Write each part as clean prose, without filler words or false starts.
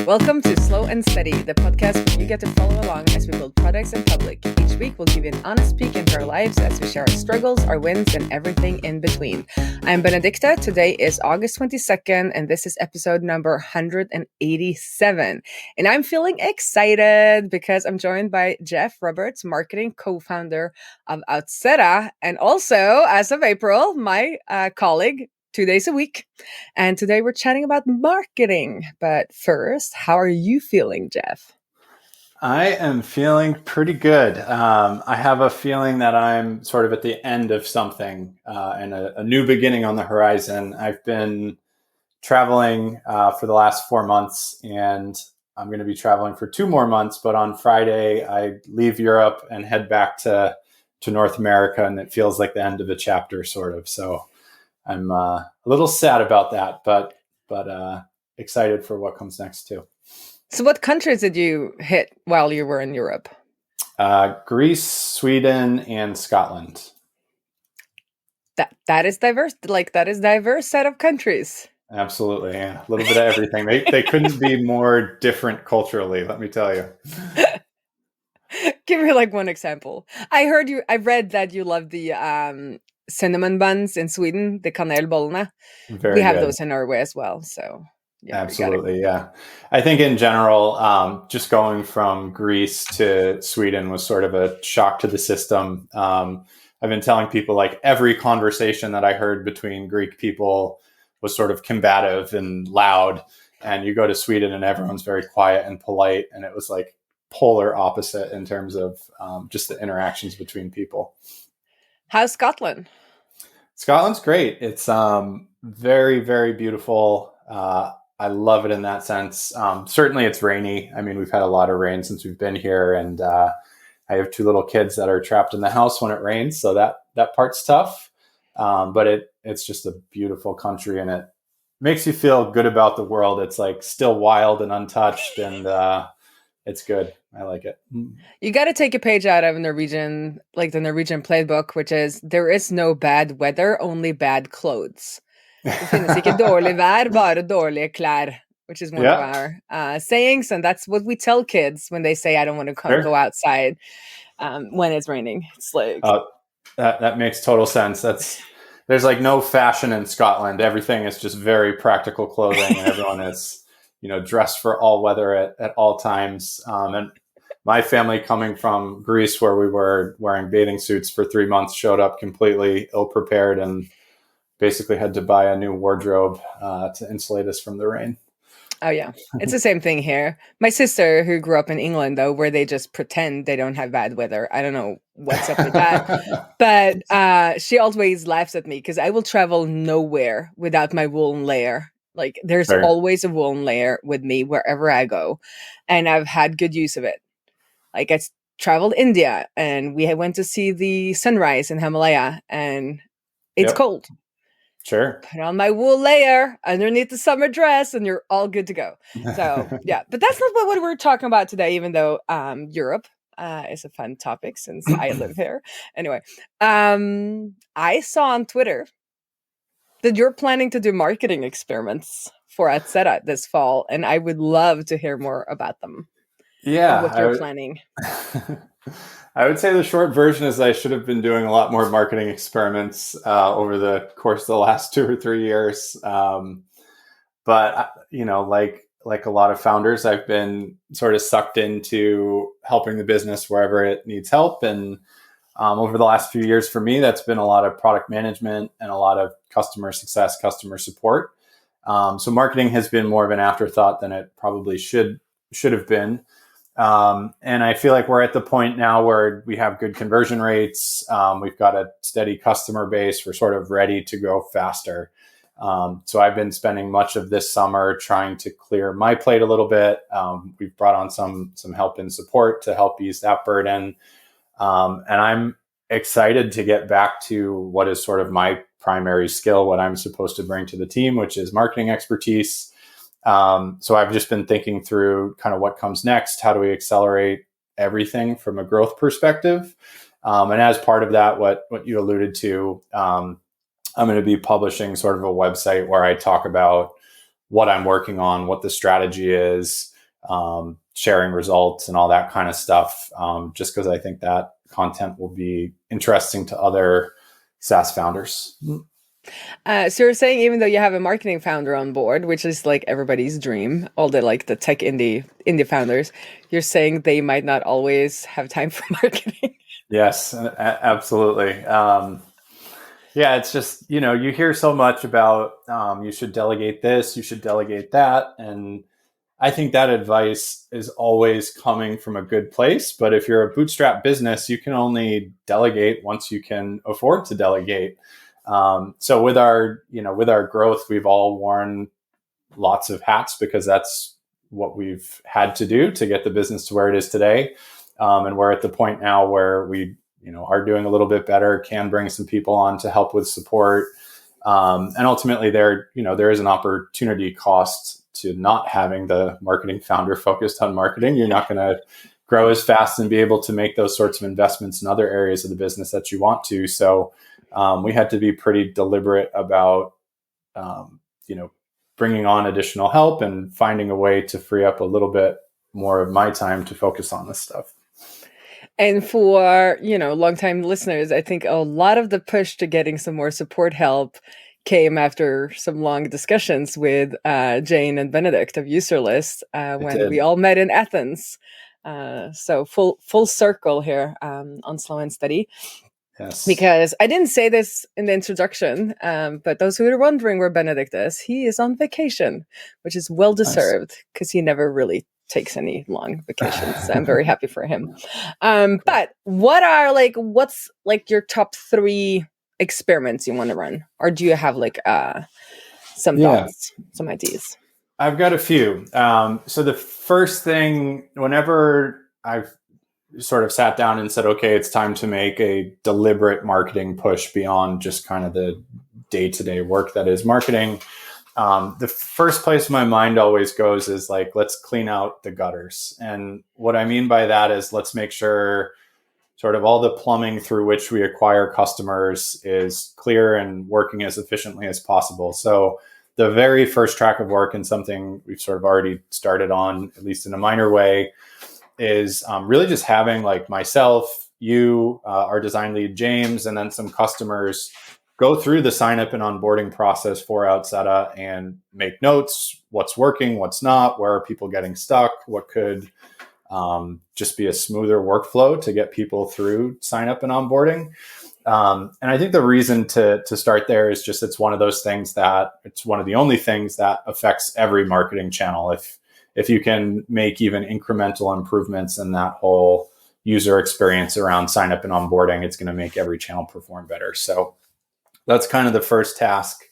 Welcome to Slow and Steady, the podcast where you get to follow along as we build products in public. Each week, we'll give you an honest peek into our lives as we share our struggles, our wins, and everything in between. I'm Benedicte. Today is August 22nd, and this is episode number 187. And I'm feeling excited because I'm joined by Geoff Roberts, marketing co-founder of Outseta, and also, as of April, my colleague, 2 days a week. And today we're chatting about marketing. But first, how are you feeling, Geoff? I am feeling pretty good. I have a feeling that I'm sort of at the end of something and a new beginning on the horizon. I've been traveling for the last 4 months, and I'm going to be traveling for 2 more months. But on Friday, I leave Europe and head back to North America, and it feels like the end of a chapter, sort of. So I'm a little sad about that, but excited for what comes next too. So what countries did you hit while you were in Europe? Greece, Sweden, and Scotland. That is diverse. That is diverse set of countries. Absolutely, yeah. A little bit of everything. They couldn't be more different culturally, let me tell you. Give me one example. I read that you love the cinnamon buns in Sweden, the kanelbollene. We have those in Norway as well. So yeah, absolutely, yeah. I think in general, just going from Greece to Sweden was sort of a shock to the system. I've been telling people every conversation that I heard between Greek people was sort of combative and loud, and you go to Sweden and everyone's very quiet and polite, and it was polar opposite in terms of just the interactions between people. How's Scotland? Scotland's great. It's very, very beautiful. I love it in that sense. Certainly it's rainy. I mean, we've had a lot of rain since we've been here, and I have 2 little kids that are trapped in the house when it rains. So that part's tough. But it's just a beautiful country, and it makes you feel good about the world. It's still wild and untouched, and it's good. I like it. You got to take a page out of Norwegian, the Norwegian playbook, which is there is no bad weather, only bad clothes. Det finnes ikke dårlig vær, bare dårlige klær, which is one of our sayings. And that's what we tell kids when they say, I don't want to go outside when it's raining. It's that makes total sense. There's no fashion in Scotland. Everything is just very practical clothing, and everyone is dressed for all weather at all times. And my family, coming from Greece, where we were wearing bathing suits for 3 months, showed up completely ill-prepared and basically had to buy a new wardrobe to insulate us from the rain. Oh, yeah. It's the same thing here. My sister, who grew up in England, though, where they just pretend they don't have bad weather. I don't know what's up with that. But she always laughs at me because I will travel nowhere without my woolen layer. There's always a woolen layer with me wherever I go. And I've had good use of it. I traveled India, and we went to see the sunrise in Himalaya, and it's cold. Sure. Put on my wool layer underneath the summer dress, and you're all good to go. So, yeah. But that's not what we're talking about today, even though Europe is a fun topic since I live here. Anyway, I saw on Twitter that you're planning to do marketing experiments for Outseta this fall, and I would love to hear more about them. Yeah. What you're planning. I would say the short version is I should have been doing a lot more marketing experiments over the course of the last 2 or 3 years. But, like a lot of founders, I've been sort of sucked into helping the business wherever it needs help. And over the last few years, for me, that's been a lot of product management and a lot of customer success, customer support. So marketing has been more of an afterthought than it probably should have been. And I feel like we're at the point now where we have good conversion rates. We've got a steady customer base. We're sort of ready to go faster. So I've been spending much of this summer trying to clear my plate a little bit. We've brought on some help and support to help ease that burden. And I'm excited to get back to what is sort of my primary skill, what I'm supposed to bring to the team, which is marketing expertise. So I've just been thinking through kind of what comes next. How do we accelerate everything from a growth perspective? And as part of that, what you alluded to, I'm going to be publishing sort of a website where I talk about what I'm working on, what the strategy is, sharing results and all that kind of stuff, just because I think that content will be interesting to other SaaS founders. So you're saying even though you have a marketing founder on board, which is like everybody's dream, all the like the tech indie founders, you're saying they might not always have time for marketing. Yes, absolutely. Yeah, it's just, you hear so much about you should delegate this, you should delegate that. And I think that advice is always coming from a good place. But if you're a bootstrap business, you can only delegate once you can afford to delegate. So with our growth, we've all worn lots of hats because that's what we've had to do to get the business to where it is today. And we're at the point now where we, are doing a little bit better, can bring some people on to help with support. And ultimately there is an opportunity cost to not having the marketing founder focused on marketing. You're not going to grow as fast and be able to make those sorts of investments in other areas of the business that you want to. So we had to be pretty deliberate about, bringing on additional help and finding a way to free up a little bit more of my time to focus on this stuff. And for, longtime listeners, I think a lot of the push to getting some more support help came after some long discussions with Jane and Benedict of Userlist when we all met in Athens. So full circle here on Slow and Steady. Yes. Because I didn't say this in the introduction, but those who are wondering where Benedict is, he is on vacation, which is well-deserved because he never really takes any long vacations. So I'm very happy for him. But what's your top 3 experiments you want to run? Or do you have some thoughts, some ideas? I've got a few. So the first thing, whenever I've sort of sat down and said, okay, it's time to make a deliberate marketing push beyond just kind of the day-to-day work that is marketing. The first place my mind always goes is let's clean out the gutters. And what I mean by that is let's make sure sort of all the plumbing through which we acquire customers is clear and working as efficiently as possible. So the very first track of work, and something we've sort of already started on, at least in a minor way, is really just having myself, you, our design lead, James, and then some customers go through the sign up and onboarding process for Outseta and make notes, what's working, what's not, where are people getting stuck, what could just be a smoother workflow to get people through sign up and onboarding. And I think the reason to start there is just it's one of those things that it's one of the only things that affects every marketing channel. If you can make even incremental improvements in that whole user experience around sign up and onboarding, it's going to make every channel perform better. So that's kind of the first task.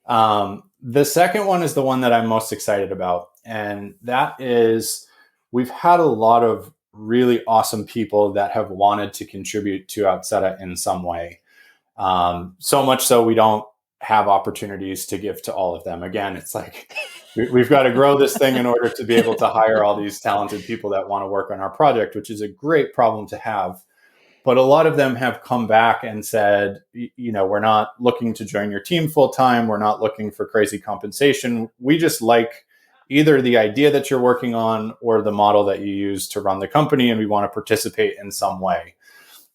The second one is the one that I'm most excited about. And that is we've had a lot of really awesome people that have wanted to contribute to Outseta in some way. So much so we don't have opportunities to give to all of them. Again, it's we've got to grow this thing in order to be able to hire all these talented people that want to work on our project, which is a great problem to have. But a lot of them have come back and said, we're not looking to join your team full time. We're not looking for crazy compensation. We just like either the idea that you're working on or the model that you use to run the company, and we want to participate in some way.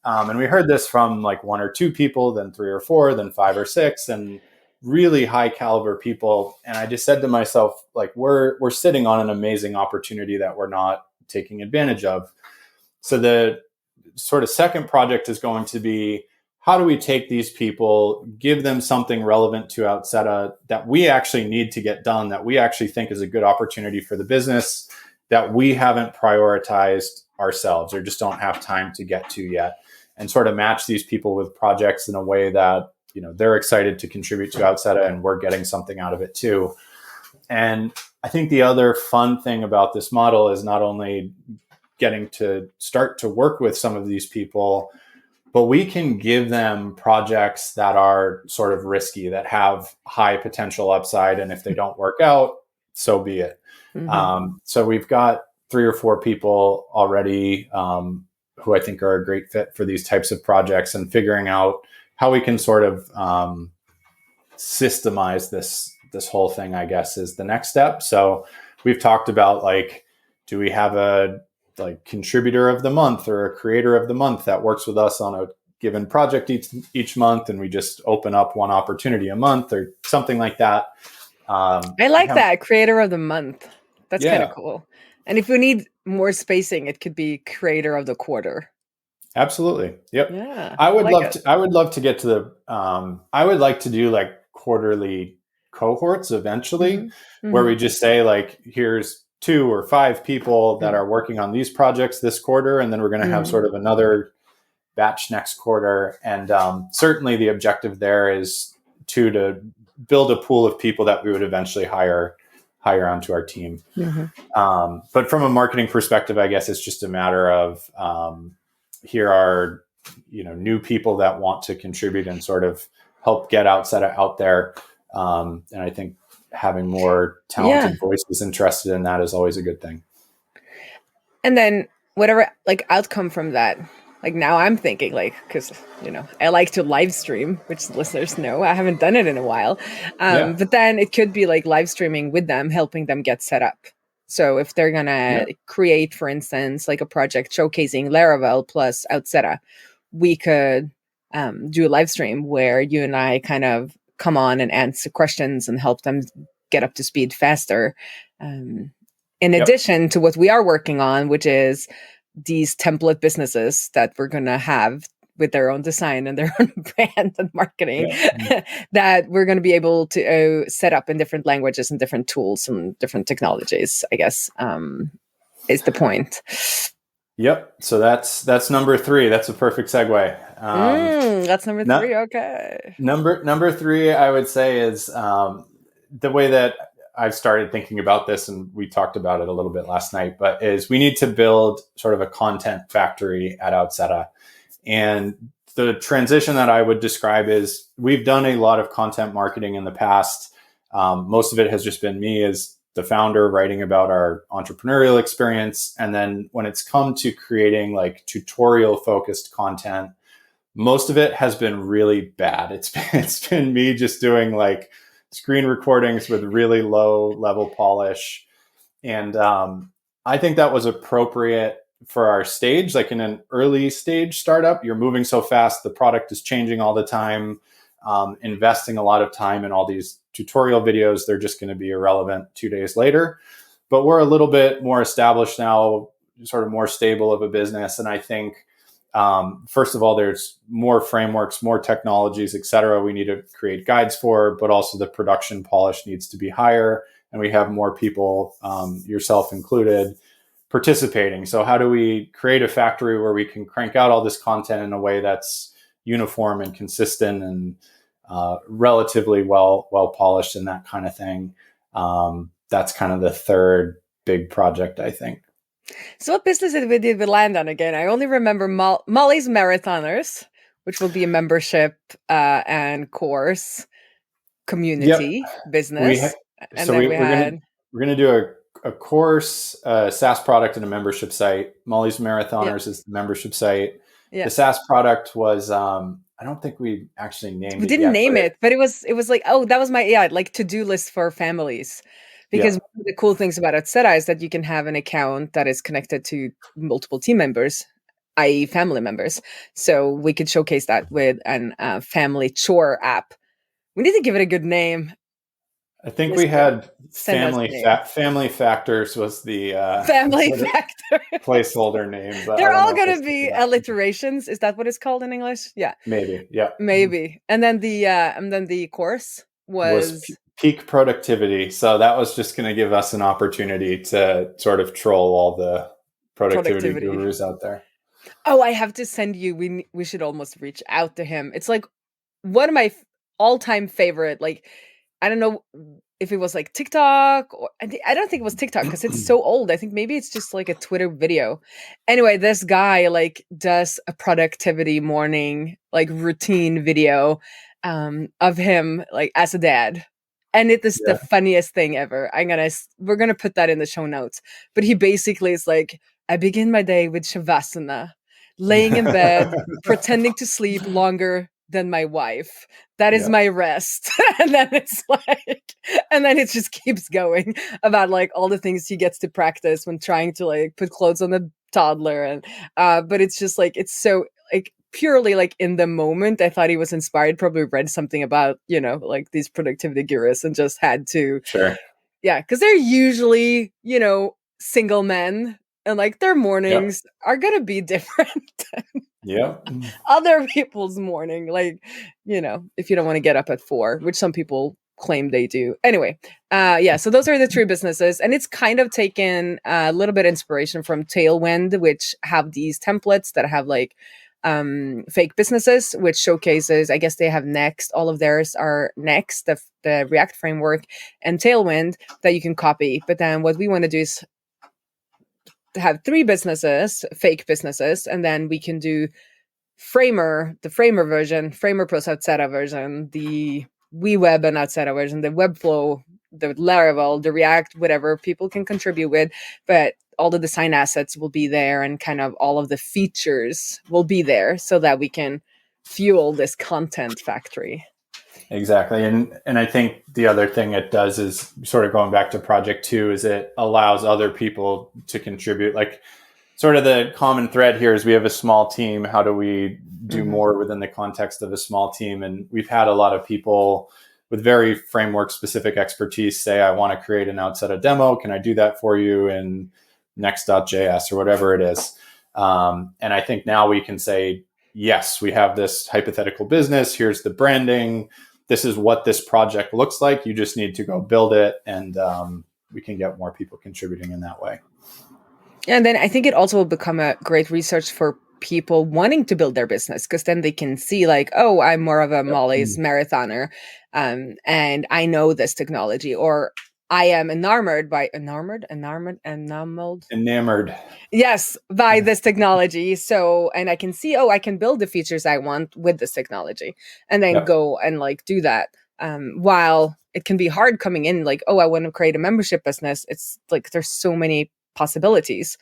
And we heard this from 1 or 2 people, then 3 or 4, then 5 or 6, and really high caliber people. And I just said to myself, we're sitting on an amazing opportunity that we're not taking advantage of. So the sort of second project is going to be, how do we take these people, give them something relevant to Outseta that we actually need to get done, that we actually think is a good opportunity for the business, that we haven't prioritized ourselves or just don't have time to get to yet, and sort of match these people with projects in a way that they're excited to contribute to Outseta and we're getting something out of it too. And I think the other fun thing about this model is not only getting to start to work with some of these people, but we can give them projects that are sort of risky, that have high potential upside. And if they don't work out, so be it. Mm-hmm. So we've got 3 or 4 people already who I think are a great fit for these types of projects, and figuring out how we can sort of systemize this whole thing, I guess, is the next step. So we've talked about do we have a like contributor of the month or a creator of the month that works with us on a given project each month, and we just open up one opportunity a month or something like that. I like that, creator of the month. That's kind of Yeah, cool. And if we need more spacing, it could be creator of the quarter. absolutely. Yep. Yeah, I I would like love it. to. I would love to get to the. I would like to do like quarterly cohorts eventually, where we just say like, here's 2 or 5 people that are working on these projects this quarter, and then we're going to have sort of another batch next quarter. And certainly the objective there is to build a pool of people that we would eventually hire onto our team. But from a marketing perspective, I guess it's just a matter of here are new people that want to contribute and sort of help get Outseta out there. And I think having more talented voices interested in that is always a good thing. And then whatever like outcome from that, like now I'm thinking like, because I like to live stream, which listeners know I haven't done it in a while, but then it could be like live streaming with them, helping them get set up. So if they're gonna create, for instance, like a project showcasing Laravel plus Outseta, we could do a live stream where you and I kind of come on and answer questions and help them get up to speed faster. In addition to what we are working on, which is these template businesses that we're going to have with their own design and their own brand and marketing that we're going to be able to set up in different languages and different tools and different technologies, I guess, is the point. Yep. So that's number 3. That's a perfect segue. That's number 3. Okay. Number 3, I would say, is the way that I've started thinking about this, and we talked about it a little bit last night, but is we need to build sort of a content factory at Outseta. And the transition that I would describe is we've done a lot of content marketing in the past. Most of it has just been me as the founder writing about our entrepreneurial experience. And then when it's come to creating like tutorial focused content, most of it has been really bad. It's been me just doing like screen recordings with really low level polish. And I think that was appropriate for our stage. Like in an early stage startup, you're moving so fast, the product is changing all the time, investing a lot of time in all these tutorial videos, they're just going to be irrelevant 2 days later. But we're a little bit more established now, sort of more stable of a business. And I think, first of all, there's more frameworks, more technologies, et cetera, we need to create guides for, but also the production polish needs to be higher. And we have more people, yourself included, participating. So how do we create a factory where we can crank out all this content in a way that's uniform and consistent and relatively well polished and that kind of thing? That's kind of the third big project, I think. So what business did we land on again? I only remember Molly's Marathoners, which will be a membership and course community business. We're gonna do a course, a SaaS product, and a membership site. Molly's Marathoners is the membership site. The SaaS product was I don't think we actually named it. We didn't name it, but it was like, oh, that was my like to-do list for families. Because one of the cool things about Outseta is that you can have an account that is connected to multiple team members, i.e. family members. So we could showcase that with a family chore app. We need to give it a good name. I think we had family factors was the family factor placeholder name. But they're all going to be alliterations. Is that what it's called in English? Yeah, maybe. Yeah, maybe. And then the course was peak productivity. So that was just going to give us an opportunity to sort of troll all the productivity gurus out there. Oh, I have to send you. We should almost reach out to him. It's like one of my all-time favorite. Like, I don't know if it was like TikTok or I don't think it was TikTok because it's so old. I think maybe it's just like a Twitter video. Anyway, this guy like does a productivity morning like routine video of him like as a dad. And it is the funniest thing ever. We're gonna put that in the show notes. But he basically is like, I begin my day with Shavasana, laying in bed, pretending to sleep longer than my wife. That is Yeah. my rest. And then it's like, and then it just keeps going about like all the things he gets to practice when trying to like put clothes on the toddler. And but it's just like, it's so like purely like in the moment. I thought he was inspired, probably read something about, you know, like these productivity gurus and just had to, Sure. yeah, because they're usually, you know, single men, and like their Yep. mornings are gonna be different than Yep. other people's morning. Like, you know, if you don't want to get up at 4, which some people claim they do. Anyway, yeah, so those are the 3 businesses. And it's kind of taken a little bit inspiration from Tailwind, which have these templates that have like fake businesses, which showcases, I guess they have Next, all of theirs are Next, the React framework, and Tailwind that you can copy. But then what we want to do is have 3 businesses, fake businesses, and then we can do Framer, the Framer version, Framer plus Outseta version, the WeWeb and Outseta version, the Webflow, the Laravel, the React, whatever people can contribute with, but all the design assets will be there and kind of all of the features will be there so that we can fuel this content factory. Exactly. And I think the other thing it does is sort of going back to project 2 is it allows other people to contribute. Like sort of the common thread here is we have a small team. How do we do more within the context of a small team? And we've had a lot of people with very framework specific expertise say, I want to create an Outseta demo. Can I do that for you in next.js or whatever it is? And I think now we can say, yes, we have this hypothetical business. Here's the branding. This is what this project looks like. You just need to go build it. And we can get more people contributing in that way. And then I think it also will become a great research for people wanting to build their business, because then they can see like, oh, I'm more of a Molly's marathoner, and I know this technology, or I am enamored, yes, by this technology. So, and I can see, oh, I can build the features I want with this technology, and then go and like do that. While it can be hard coming in, like, oh, I want to create a membership business. It's like there's so many possibilities,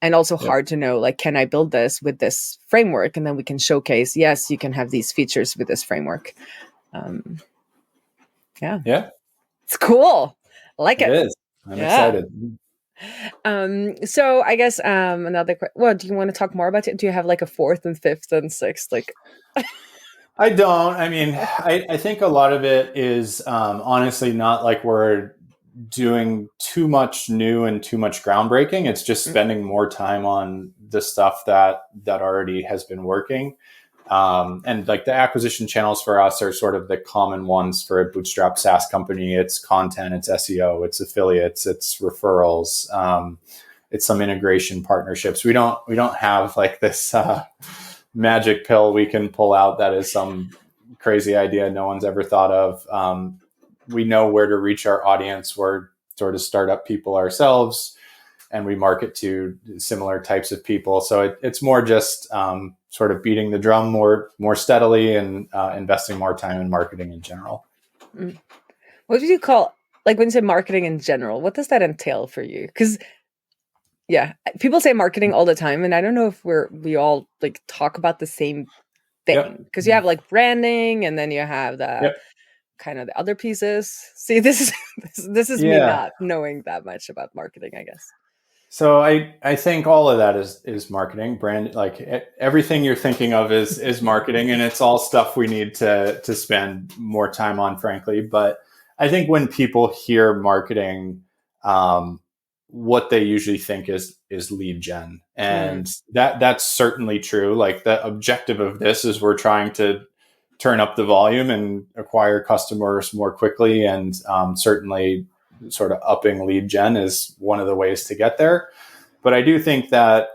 and also hard to know, like, can I build this with this framework? And then we can showcase, yes, you can have these features with this framework. Yeah, it's cool. I like it. It is. I'm excited. So I guess another well, do you want to talk more about it? Do you have like a 4th and 5th and 6th? Like, I don't. I mean, I think a lot of it is honestly not like we're doing too much new and too much groundbreaking. It's just spending more time on the stuff that already has been working. And like the acquisition channels for us are sort of the common ones for a bootstrap SaaS company. It's content, it's SEO, it's affiliates, it's referrals, it's some integration partnerships. We don't have like this magic pill we can pull out that is some crazy idea no one's ever thought of. We know where to reach our audience. We're sort of startup people ourselves, and we market to similar types of people. So it's more just sort of beating the drum more steadily and investing more time in marketing in general. What do you call, like, when you say marketing in general, what does that entail for you? Because yeah, people say marketing all the time, and I don't know if we all like talk about the same thing, because you have like branding, and then you have the kind of the other pieces. See, this is me not knowing that much about marketing, I guess. So I think all of that is marketing. Brand, like everything you're thinking of is marketing, and it's all stuff we need to spend more time on, frankly. But I think when people hear marketing, what they usually think is lead gen, and that's certainly true. Like the objective of this is we're trying to turn up the volume and acquire customers more quickly, and certainly sort of upping lead gen is one of the ways to get there. But I do think that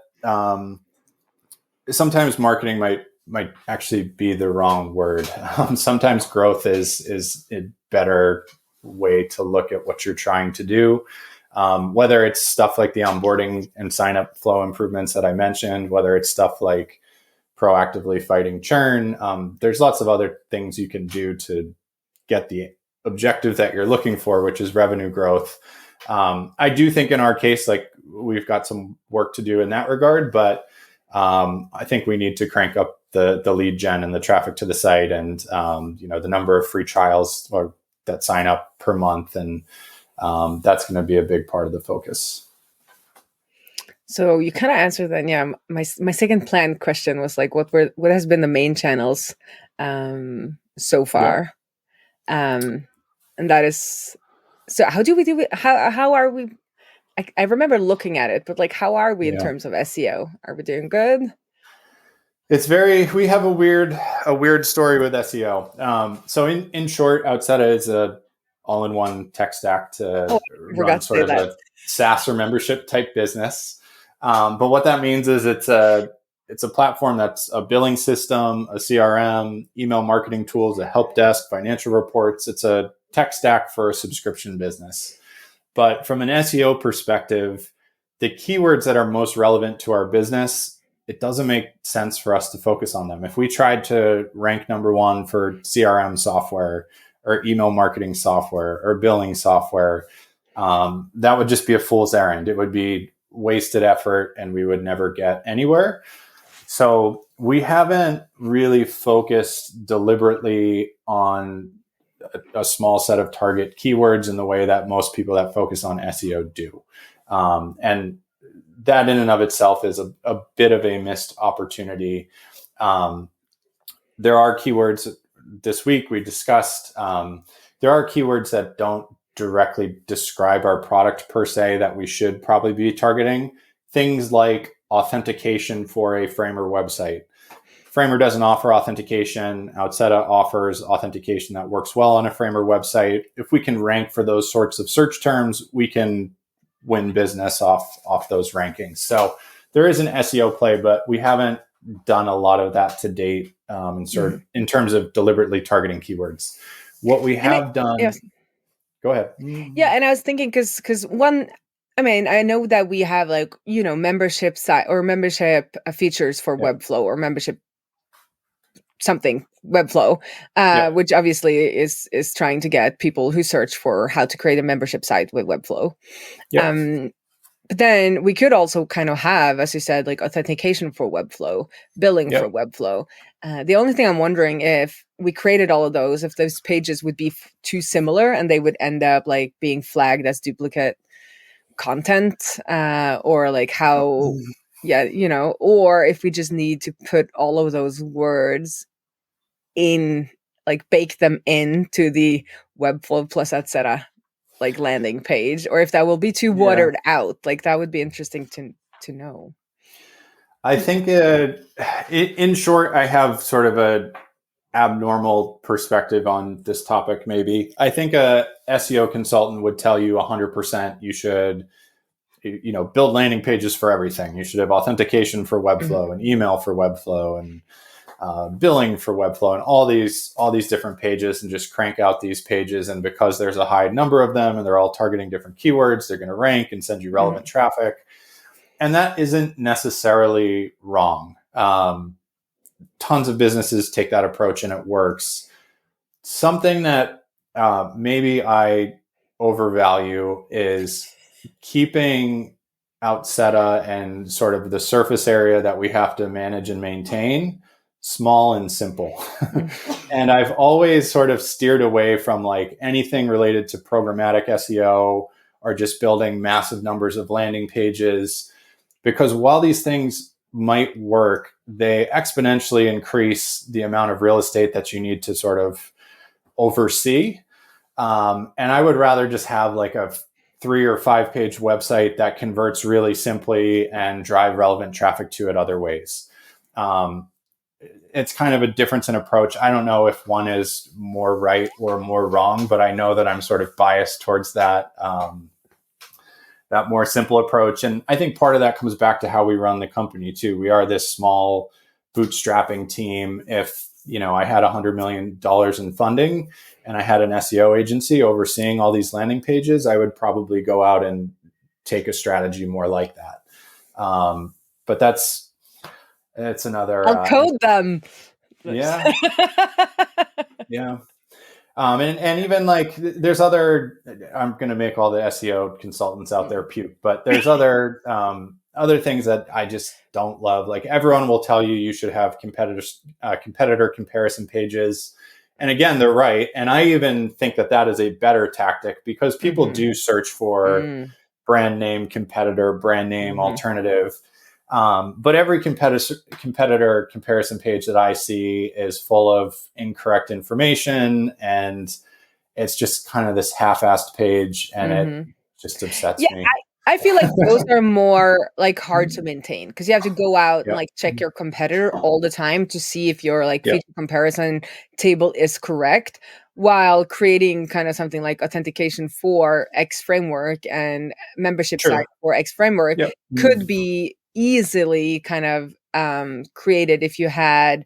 sometimes marketing might actually be the wrong word. Sometimes growth is a better way to look at what you're trying to do. Whether it's stuff like the onboarding and sign up flow improvements that I mentioned, whether it's stuff like proactively fighting churn, there's lots of other things you can do to get the objective that you're looking for, which is revenue growth. I do think in our case, like we've got some work to do in that regard, but I think we need to crank up the lead gen and the traffic to the site, and the number of free trials or that sign up per month, and that's going to be a big part of the focus. So you kind of answered then. Yeah, my second planned question was like, what has been the main channels so far, and that is. So how do we do it? How are we? I remember looking at it, but like, how are we in terms of SEO? Are we doing good? We have a weird story with SEO. So in short, Outseta is a all-in-one tech stack to run sort of a SaaS or membership type business. But what that means is it's a platform that's a billing system, a CRM, email marketing tools, a help desk, financial reports. It's a tech stack for a subscription business. But from an SEO perspective, the keywords that are most relevant to our business, it doesn't make sense for us to focus on them. If we tried to rank number one for CRM software or email marketing software or billing software, that would just be a fool's errand. It would be wasted effort and we would never get anywhere. So we haven't really focused deliberately on a small set of target keywords in the way that most people that focus on SEO do. And that in and of itself is a bit of a missed opportunity. There are keywords this week we discussed. There are keywords that don't directly describe our product per se that we should probably be targeting. Things like authentication for a Framer website. Framer doesn't offer authentication. Outseta offers authentication that works well on a Framer website. If we can rank for those sorts of search terms, we can win business off those rankings. So there is an SEO play, but we haven't done a lot of that to date in terms of deliberately targeting keywords. What we have done... Yes. Go ahead. Yeah, and I was thinking because one... I mean, I know that we have like, membership site or membership features for Webflow or membership something Webflow, which obviously is trying to get people who search for how to create a membership site with Webflow. But then we could also kind of have, as you said, like authentication for Webflow, billing for Webflow. The only thing I'm wondering, if we created all of those, if those pages would be too similar and they would end up like being flagged as duplicate content, or like how, or if we just need to put all of those words in, like bake them into the Webflow plus Outseta like landing page, or if that will be too watered out. Like that would be interesting to know. I think in short, I have sort of a abnormal perspective on this topic. Maybe I think a SEO consultant would tell you 100% you should build landing pages for everything. You should have authentication for Webflow and email for Webflow and billing for Webflow and all these different pages, and just crank out these pages. And because there's a high number of them and they're all targeting different keywords, they're going to rank and send you relevant traffic. And that isn't necessarily wrong. Tons of businesses take that approach and it works. Something that maybe I overvalue is keeping Outseta and sort of the surface area that we have to manage and maintain small and simple. And I've always sort of steered away from like anything related to programmatic SEO or just building massive numbers of landing pages, because while these things might work, they exponentially increase the amount of real estate that you need to sort of oversee. And I would rather just have like a 3 or 5 page website that converts really simply and drive relevant traffic to it other ways. It's kind of a difference in approach. I don't know if one is more right or more wrong, but I know that I'm sort of biased towards that more simple approach. And I think part of that comes back to how we run the company too. We are this small bootstrapping team. If, I had $100 million in funding and I had an SEO agency overseeing all these landing pages, I would probably go out and take a strategy more like that. But it's another... I'll code them. Yeah. Yeah. And even like there's other, I'm going to make all the SEO consultants out there puke, but there's other other things that I just don't love. Like everyone will tell you you should have competitor comparison pages. And again, they're right. And I even think that that is a better tactic because people do search for brand name competitor, brand name alternative. But every competitor comparison page that I see is full of incorrect information, and it's just kind of this half-assed page, and it just upsets me. I feel like those are more like hard to maintain because you have to go out and like check your competitor all the time to see if your like feature comparison table is correct, while creating kind of something like authentication for X framework and membership site for X framework could be easily kind of created if you had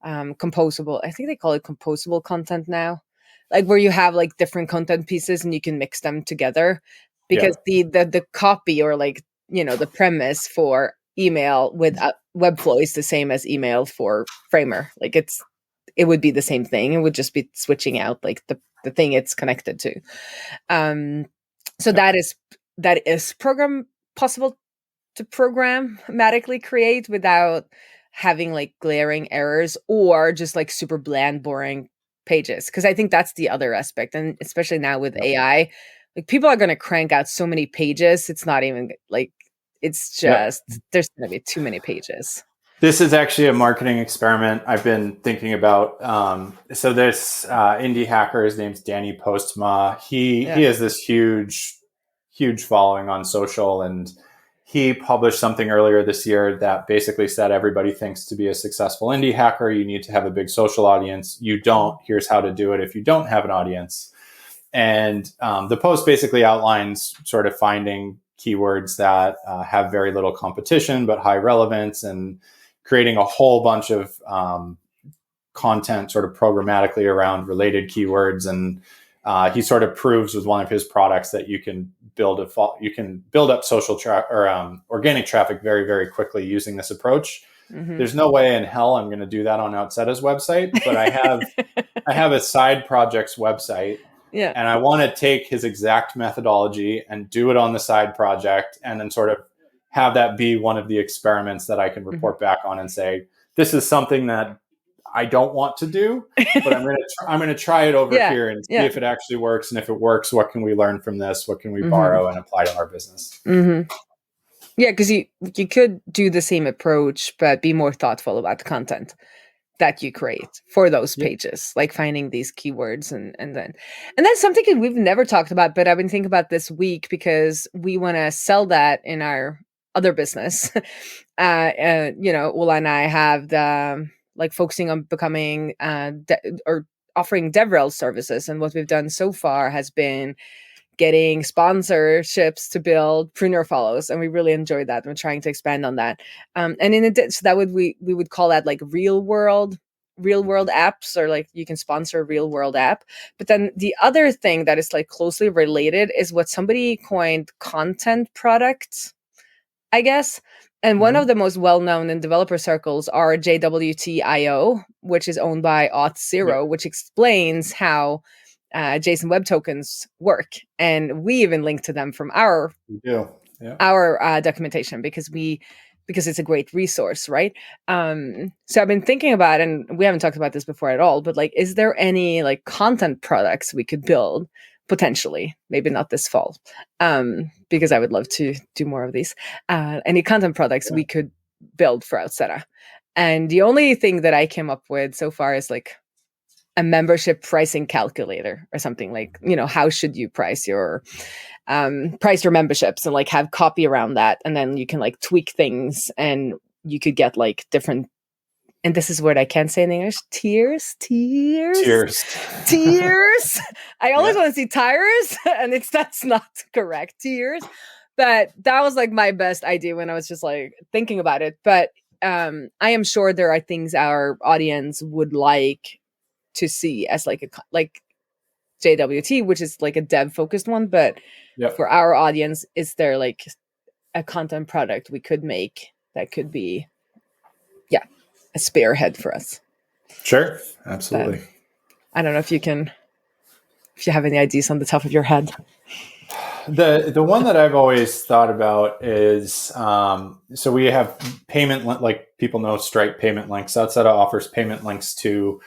composable. I think they call it composable content now, like where you have like different content pieces and you can mix them together. Because the copy or like, you know, the premise for email with Webflow is the same as email for Framer. Like it would be the same thing. It would just be switching out like the thing it's connected to. So that is possible to programmatically create without having like glaring errors or just like super bland, boring pages. Because I think that's the other aspect, and especially now with AI. Like people are going to crank out so many pages. It's not even like, it's just, there's going to be too many pages. This is actually a marketing experiment I've been thinking about. So this indie hacker, his name's Danny Postma. He has this huge following on social, and he published something earlier this year that basically said everybody thinks to be a successful indie hacker, you need to have a big social audience. You don't. Here's how to do it if you don't have an audience. And the post basically outlines sort of finding keywords that have very little competition but high relevance, and creating a whole bunch of content sort of programmatically around related keywords. And he sort of proves with one of his products that you can build up social or organic traffic very, very quickly using this approach. There's no way in hell I'm going to do that on Outseta's website, but I have a side project's website. Yeah. And I want to take his exact methodology and do it on the side project, and then sort of have that be one of the experiments that I can report back on and say, this is something that I don't want to do, but I'm going to try it over here and see if it actually works. And if it works, what can we learn from this? What can we borrow and apply to our business? Yeah, because you could do the same approach, but be more thoughtful about the content that you create for those pages, like finding these keywords and that's something we've never talked about, but I've been thinking about this week because we want to sell that in our other business. You know, Ola and I have the like focusing on becoming or offering DevRel services, and what we've done so far has been getting sponsorships to build pruner follows, and we really enjoyed that. We're trying to expand on that, and in addition, so that would we would call that like real world apps, or like you can sponsor a real world app. But then the other thing that is like closely related is what somebody coined content products, I guess. And one of the most well-known in developer circles are JWT.io, which is owned by Auth0, which explains how JSON Web Tokens work, and we even link to them from our documentation because it's a great resource, right? So I've been thinking about, and we haven't talked about this before at all, but like, is there any like content products we could build potentially? Maybe not this fall, because I would love to do more of these. Any content products we could build for Outseta, and the only thing that I came up with so far is like a membership pricing calculator or something, like, you know, how should you price your memberships, and like have copy around that, and then you can like tweak things, and you could get like different, and this is what I can't say in English, tiers. I always want to see tires, and that's not correct, tiers. But that was like my best idea when I was just like thinking about it. But I am sure there are things our audience would like to see as like JWT, which is like a dev focused one, but for our audience, is there like a content product we could make that could be a spearhead for us? Sure, absolutely. I don't know if you have any ideas on the top of your head. The one that I've always thought about is so we have like people know Stripe payment links. Outseta offers payment links to.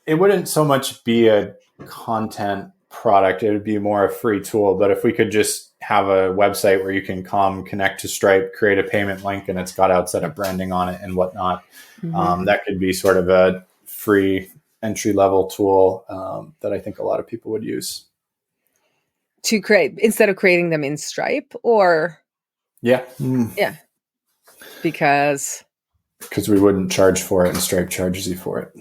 It wouldn't so much be a content product; it would be more a free tool. But if we could just have a website where you can come connect to Stripe, create a payment link, and it's got Outseta branding on it and whatnot, that could be sort of a free entry level tool that I think a lot of people would use. To create instead of creating them in Stripe, or yeah, because we wouldn't charge for it, and Stripe charges you for it.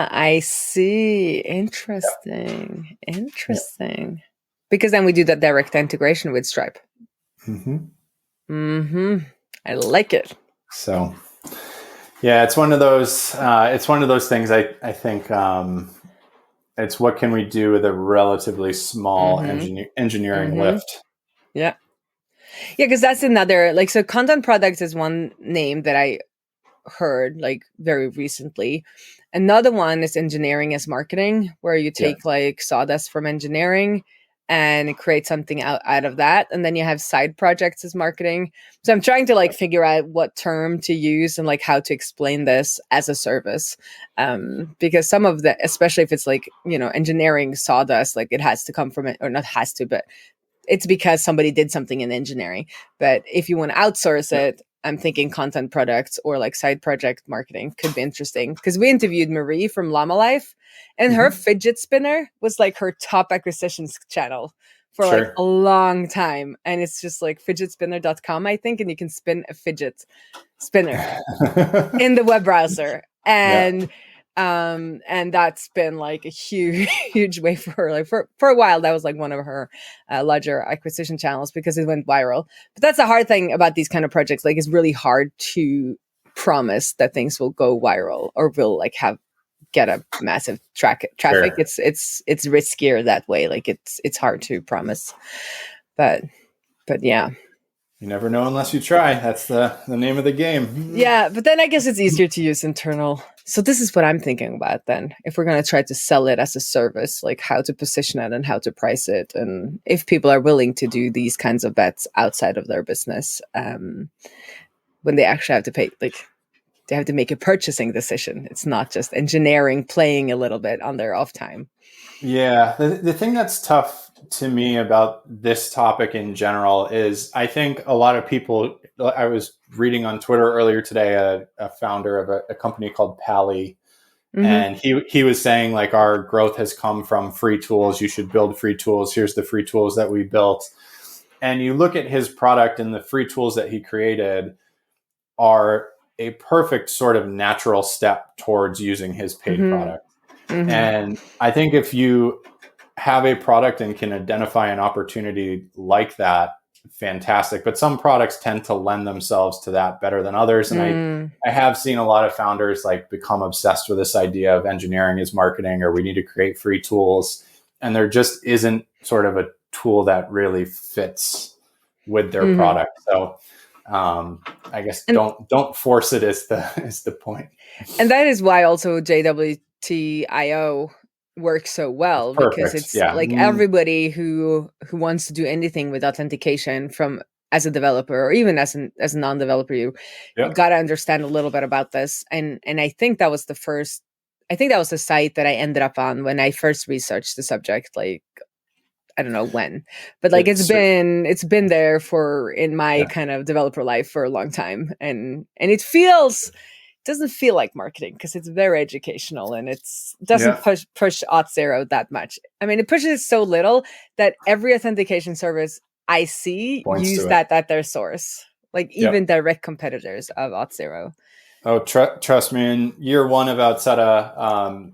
I see. Interesting. Yeah. Interesting. Yeah. Because then we do that direct integration with Stripe. I like it. So, yeah, it's one of those. It's one of those things. I think it's what can we do with a relatively small engineering lift. Yeah, because that's another so content products is one name that I heard like very recently. Another one is engineering as marketing, where you take like sawdust from engineering and create something out of that, and then you have side projects as marketing. So I'm trying to like figure out what term to use and like how to explain this as a service, because some of the, especially if it's like engineering sawdust, like it has to come from it, or not has to, but it's because somebody did something in engineering. But if you want to outsource it, I'm thinking content products or like side project marketing could be interesting, because we interviewed Marie from Llama Life, and her fidget spinner was like her top acquisitions channel for like a long time. And it's just like fidgetspinner.com, I think, and you can spin a fidget spinner in the web browser. And that's been like a huge way for her. Like for a while, that was like one of her larger acquisition channels because it went viral. But that's the hard thing about these kind of projects. Like it's really hard to promise that things will go viral or will like get a massive traffic. It's riskier that way. Like it's hard to promise. But yeah. You never know unless you try. That's the name of the game. Yeah, but then I guess it's easier to use internal. So this is what I'm thinking about then. If we're going to try to sell it as a service, like how to position it and how to price it. And if people are willing to do these kinds of bets outside of their business, when they actually have to pay, like they have to make a purchasing decision. It's not just engineering playing a little bit on their off time. Yeah. The thing that's tough to me about this topic in general is I think a lot of people, I was reading on Twitter earlier today, a founder of a company called Pally, and he was saying like our growth has come from free tools. You should build free tools. Here's the free tools that we built. And you look at his product, and the free tools that he created are a perfect sort of natural step towards using his paid product. And I think if you have a product and can identify an opportunity like that, fantastic. But some products tend to lend themselves to that better than others. And I have seen a lot of founders like become obsessed with this idea of engineering as marketing, or we need to create free tools. And there just isn't sort of a tool that really fits with their product. So I guess don't force it is the point. And that is why also JWT.io works so well, because it's like everybody who wants to do anything with authentication from as a developer or even as a non-developer, you got to understand a little bit about this. And I think that was the site that I ended up on when I first researched the subject, like I don't know when, but like it's been there for in my kind of developer life for a long time. And it doesn't feel like marketing because it's very educational, and it doesn't push Auth0 that much. I mean, it pushes so little that every authentication service I see use that at their source, like even direct competitors of Auth0. Oh, trust me. In year one of Outseta,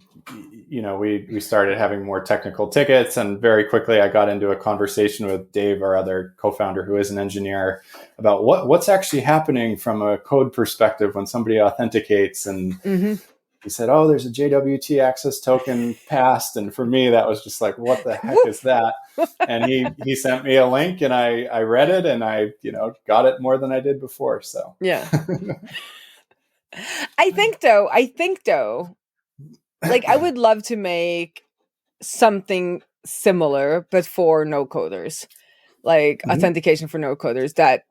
we started having more technical tickets, and very quickly I got into a conversation with Dave, our other co-founder, who is an engineer, about what's actually happening from a code perspective when somebody authenticates. And he said, "Oh, there's a JWT access token passed," and for me that was just like, "What the heck is that?" And he sent me a link, and I read it, and I got it more than I did before. So yeah. I think though, like I would love to make something similar, but for no coders, like authentication for no coders, that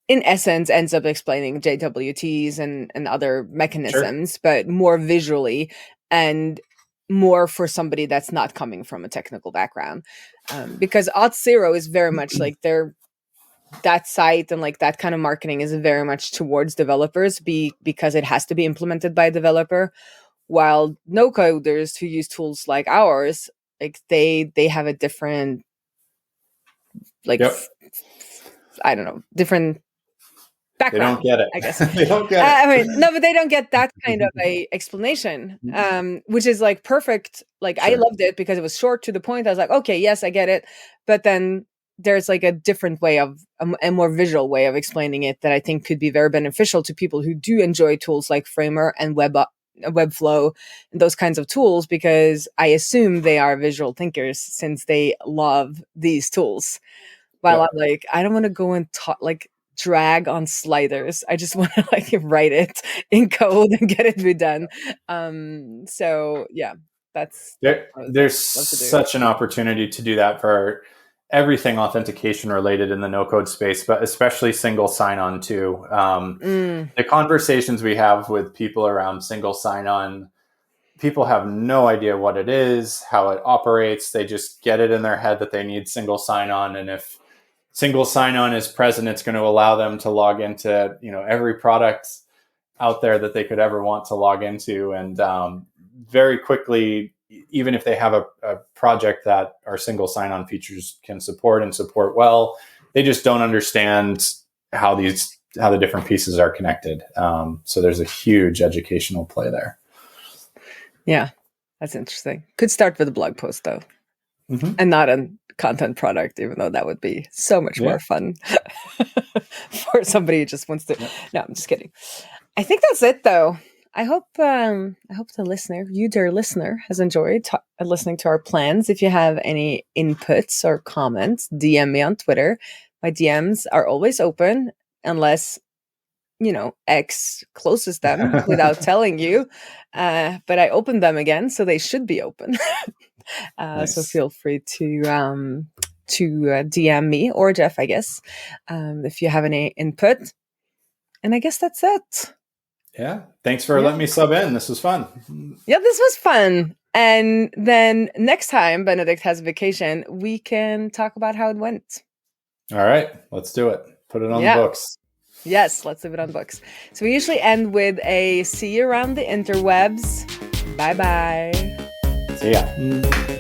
in essence ends up explaining JWTs and other mechanisms, but more visually and more for somebody that's not coming from a technical background. Because Auth0 is very much like that site and like that kind of marketing is very much towards developers because it has to be implemented by a developer, while no coders who use tools like ours, like they have a different, like, I don't know, different background. They don't get it. I guess They don't get it. I mean, no, but they don't get that kind of a explanation, which is like perfect. Like I loved it because it was short, to the point. I was like, okay, yes, I get it. But then there's like a different way of a more visual way of explaining it that I think could be very beneficial to people who do enjoy tools like Framer and Webflow and those kinds of tools, because I assume they are visual thinkers since they love these tools. While I'm like, I don't want to go and drag on sliders. I just want to like write it in code and get it be done. So yeah, there's such an opportunity to do that for everything authentication related in the no code space, but especially single sign-on too. The conversations we have with people around single sign-on, people have no idea what it is, how it operates. They just get it in their head that they need single sign-on, and if single sign-on is present, it's going to allow them to log into, every product out there that they could ever want to log into. And very quickly, even if they have a project that our single sign-on features can support and support well, they just don't understand how the different pieces are connected. So there's a huge educational play there. Yeah, that's interesting. Could start with a blog post though, and not a content product, even though that would be so much more fun for somebody who just wants to. No, I'm just kidding. I think that's it though. I hope the listener, you dear listener, has enjoyed listening to our plans. If you have any inputs or comments, DM me on Twitter. My DMs are always open, unless X closes them without telling you. But I opened them again, so they should be open. Nice. So feel free to DM me or Geoff, I guess, if you have any input. And I guess that's it. Yeah. Thanks for letting me sub in. This was fun. Yeah, this was fun. And then next time Benedict has a vacation, we can talk about how it went. All right. Let's do it. Put it on the books. Yes, let's leave it on books. So we usually end with a see you around the interwebs. Bye-bye. See ya.